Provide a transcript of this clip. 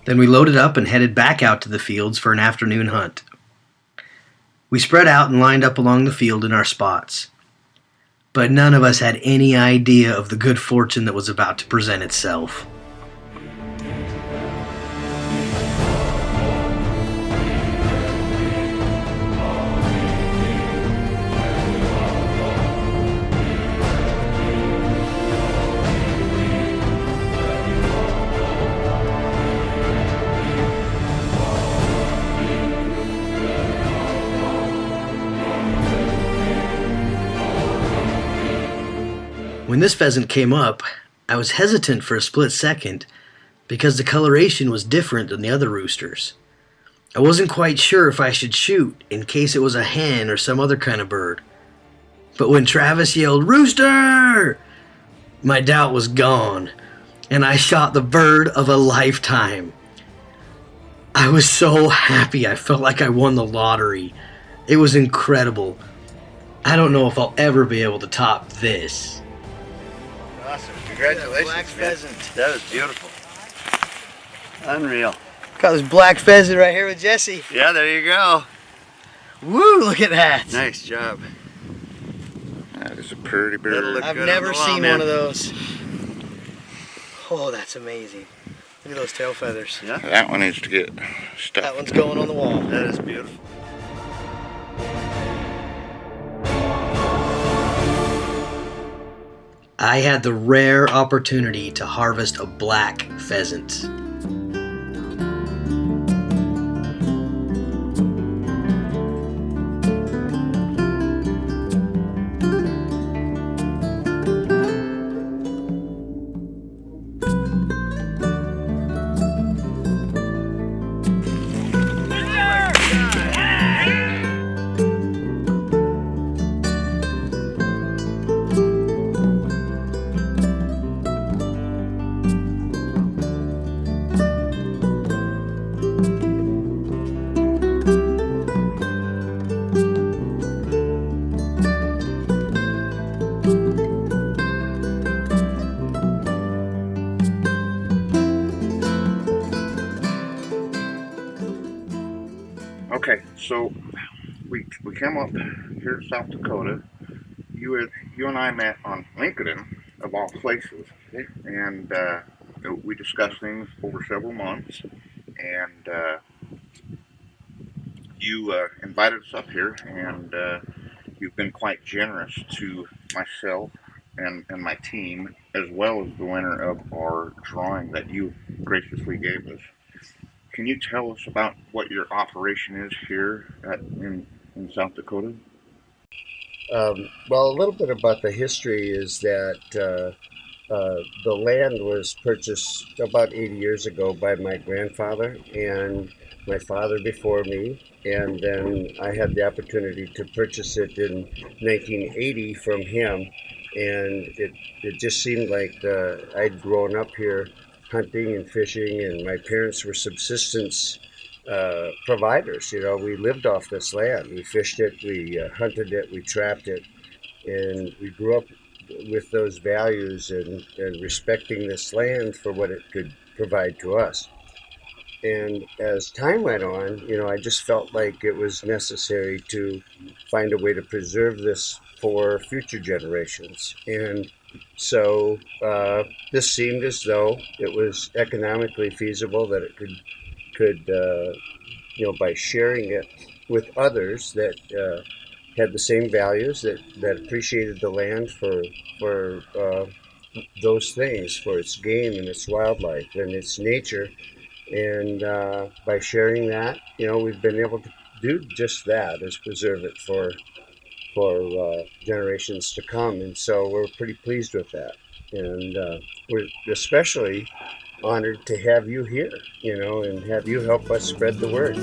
Then we loaded up and headed back out to the fields for an afternoon hunt. We spread out and lined up along the field in our spots, but none of us had any idea of the good fortune that was about to present itself. When this pheasant came up, I was hesitant for a split second because the coloration was different than the other roosters. I wasn't quite sure if I should shoot in case it was a hen or some other kind of bird. But when Travis yelled, "Rooster!" my doubt was gone, and I shot the bird of a lifetime. I was so happy. I felt like I won the lottery. It was incredible. I don't know if I'll ever be able to top this. Awesome. Congratulations, black pheasant. That is beautiful. Unreal. Got this black pheasant right here with Jesse. Yeah, there you go. Woo, look at that. Nice job. That is a pretty bird. I've never seen one of those. Oh, that's amazing. Look at those tail feathers. Yeah. That one needs to get stuck. That one's going on the wall. That is beautiful. I had the rare opportunity to harvest a black pheasant. Okay, so we came up here to South Dakota. You and I met on LinkedIn, of all places, and we discussed things over several months. And you invited us up here, and you've been quite generous to myself and my team, as well as the winner of our drawing that you graciously gave us. Can you tell us about what your operation is here in South Dakota? Well, a little bit about the history is that the land was purchased about 80 years ago by my grandfather and my father before me, and then I had the opportunity to purchase it in 1980 from him, and it just seemed like I'd grown up here hunting and fishing, and my parents were subsistence providers. You know, we lived off this land. We fished it, we hunted it, we trapped it, and we grew up with those values and respecting this land for what it could provide to us. And as time went on, you know, I just felt like it was necessary to find a way to preserve this for future generations. And so this seemed as though it was economically feasible, that it could you know, by sharing it with others that had the same values, that appreciated the land for those things, for its game and its wildlife and its nature. And by sharing that, you know, we've been able to do just that, is preserve it for generations to come. And so we're pretty pleased with that. And we're especially honored to have you here, you know, and have you help us spread the word.